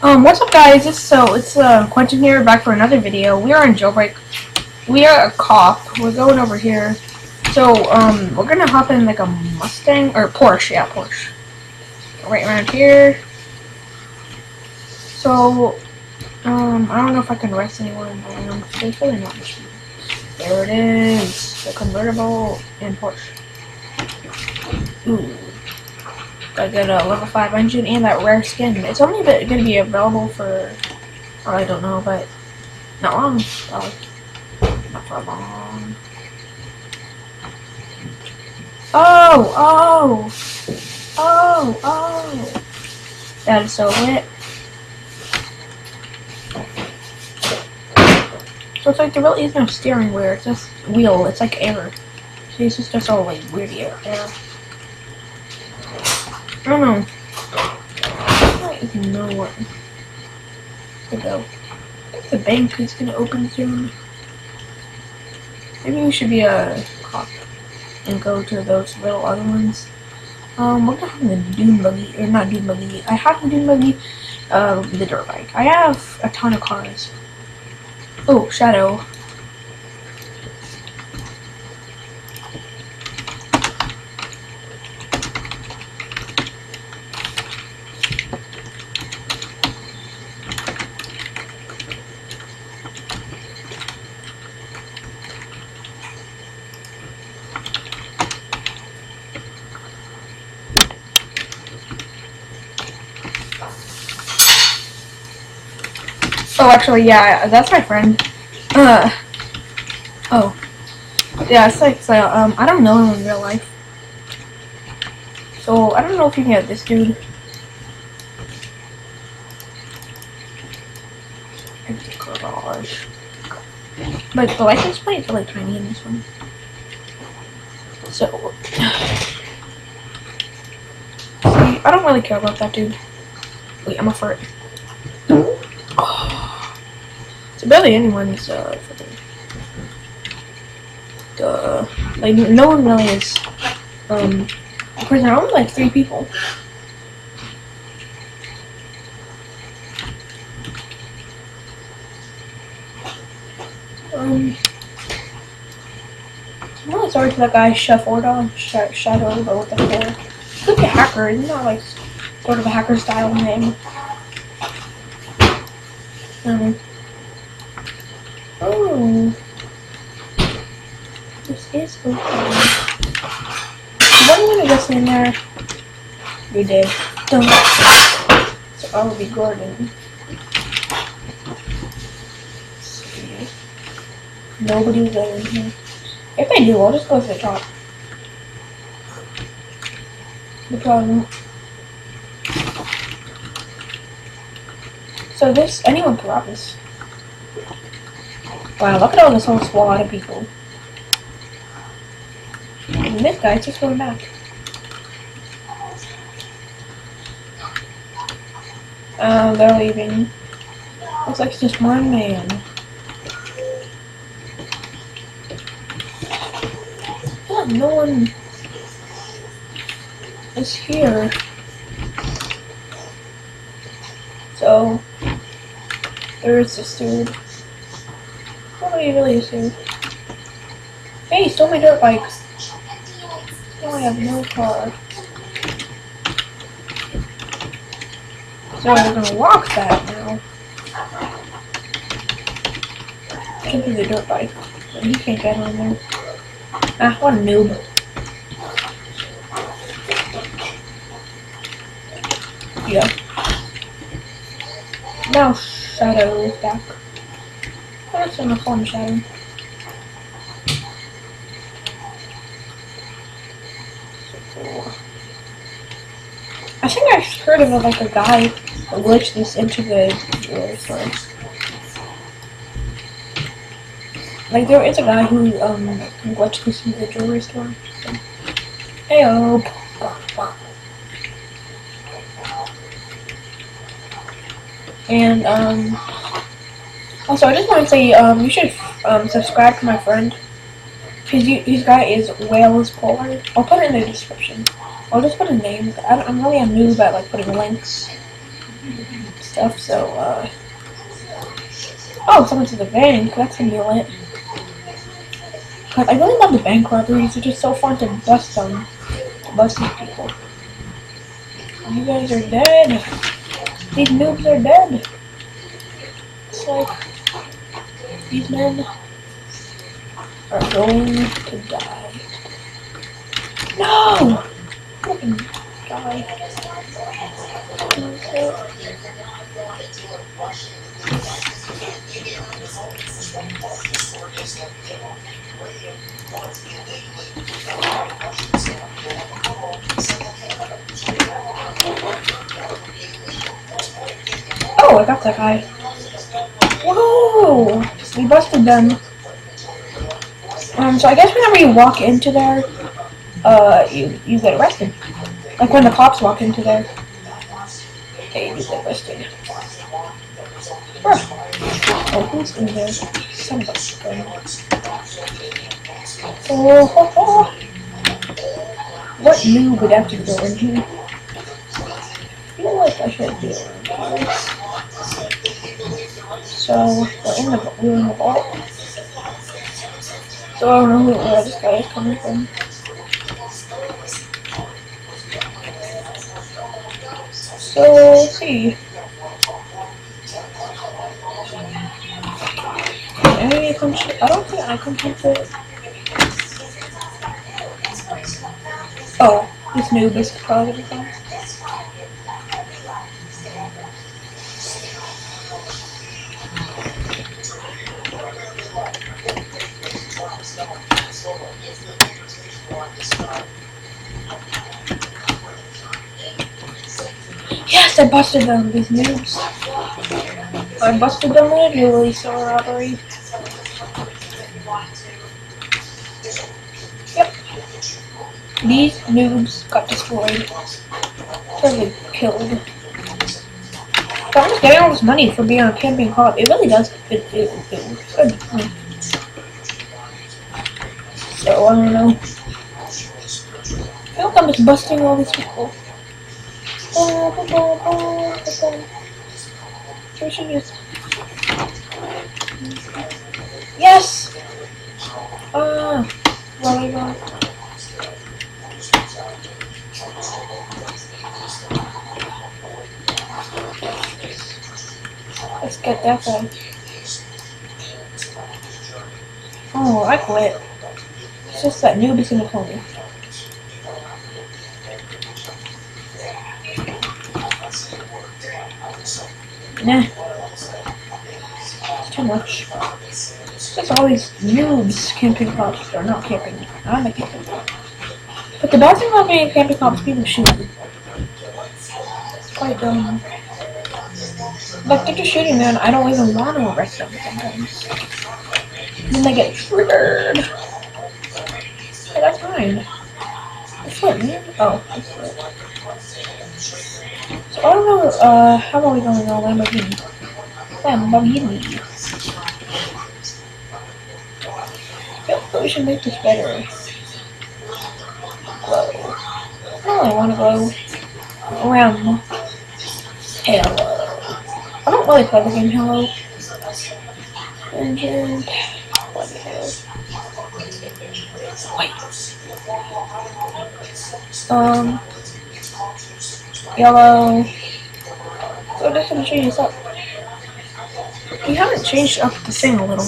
What's up, guys? It's Quentin here, back for another video. We are in jailbreak. We are a cop. We're going over here. So, we're gonna hop in like a Mustang or Porsche. Yeah, Porsche. Right around here. So, I don't know if I can arrest anyone. There's really not much. There it is. The convertible and Porsche. Ooh. Gotta get a level 5 engine and that rare skin. It's only gonna be available for, I don't know, but not long. Probably. Not for long. Oh! That is so lit. So it's like there really is no steering wheel. It's just wheel. It's like air. So it's just all like weird air. I don't know. I don't even know what to go. I think the bank is gonna open soon. Maybe we should be a cop and go to those little other ones. We're gonna have the dune buggy, or not dune buggy. I have the dune buggy, the dirt bike. I have a ton of cars. Oh, Shadow. Oh, actually, yeah, that's my friend. Oh. Yeah, it's like, I don't know him in real life. So, I don't know if you can get this dude. Empty garage. But the license plate is really tiny in this one. So, see, I don't really care about that dude. Wait, I'm a fart. Oh. So barely anyone's like no one really is of course there are only like 3 people. I'm really sorry to that guy Chef Ordo Shadow, but what the hell? Could be a hacker, isn't that like sort of a hacker style name? Oh, this is okay. What am I gonna in there? You did. Don't. So I will be Gordon. See. Nobody's there in here. If I do, I'll just go to the top. No problem. So anyone can rob this. Wow, look at all this whole squad of people. And this guy's just going back. They're leaving. Looks like it's just one man. I feel like no one is here. So, there is this dude. Nobody really is here. Hey, he stole my dirt bike. Now I have no car. So we're gonna walk that now. Can't do the dirt bike. But he can't get on there. Ah, what a noob. Yeah. Now Shadow is back. I'm just gonna call him Shadow. I think I've heard of like a guy that glitched this into the jewelry store. Like there is a guy who glitched this into the jewelry store. So. Heyo. And also I just want to say you should subscribe to my friend. His guy is Wales Polar. I'll put it in the description. I'll just put a name. I'm really a noob at like putting links. stuff. So, oh, someone to the bank. That's gonna be lit. Cause I really love the bank robberies. It's just so fun to bust them, bust these people. You guys are dead. These noobs are dead. It's like these men are going to die. No! Fucking die. Oh, I got that guy. Whoa! We busted them. So I guess whenever you walk into there, you get arrested. Like when the cops walk into there, okay, you get arrested. Oh, who's in there? Somebody's going. Oh. What noob would have to go in here? I feel like I should be around here. So we're in the vault. So I don't know where this guy is coming from. So let's see. Maybe I don't think I can keep it. Oh, this noob is probably gonna come. Yes, I busted them, these noobs. I busted them literally, so robbery. Yep. These noobs got destroyed. Totally killed. So I'm just getting all this money for being on a camping hub. It really does. It good. So I don't know. I feel like I'm just busting all these people. We should just. Yes! Volleyball. Let's get that guy. Oh, I quit. It's just that noob is gonna kill me. Nah. It's too much. There's all these noobs camping cops. Or not camping. I'm a camping cop. But the bad thing about being a camping cop is people shoot you. It's quite dumb. Like, they're just shooting me and I don't even want to arrest them sometimes. And then they get triggered. Hey, that's fine. It's lit, man. Oh, it's lit. So I don't know, how are we going on Lamborghini? Lamborghini. Yep, but we should make this better. Glow. Oh, I want to go around Hello. I don't really play the game Hello. Engine. What the hell? Wait. Yellow. So this gonna change this up. We haven't changed up the thing a little.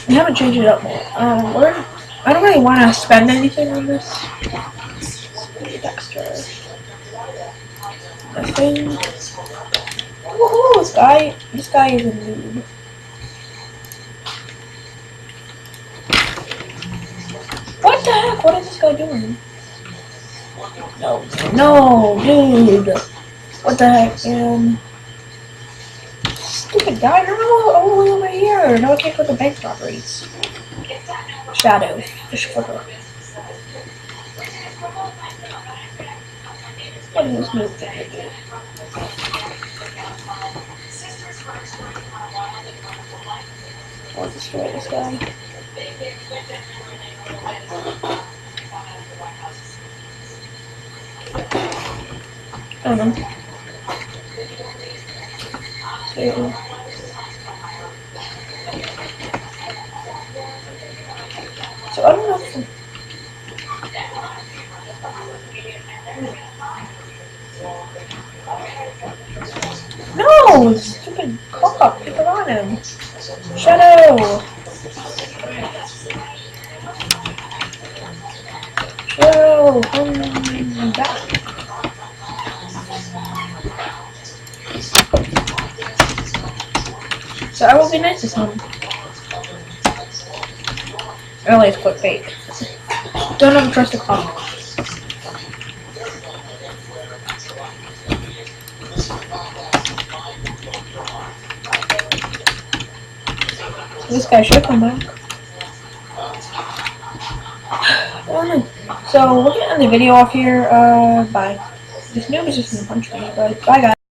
We haven't changed it up more. I don't really want to spend anything on this. Extra. The thing. Woohoo! This guy is a noob. What the heck? What is this guy doing? No, dude. What the heck, man? Stupid guy, they're all the way over here. No, I can't put the bank robberies. Shadow. Just flipper. What is this noob thing to do? I'll destroy this guy. I don't know. So, I don't know if no, stupid cop, keep it on him. Shadow! Shadow, come back. So I will be nice to him. Early is clickbait. Don't ever trust a cop. This guy should come back. I don't know. So we'll get on the video off here. Bye. This noob is just gonna punch me, but bye guys.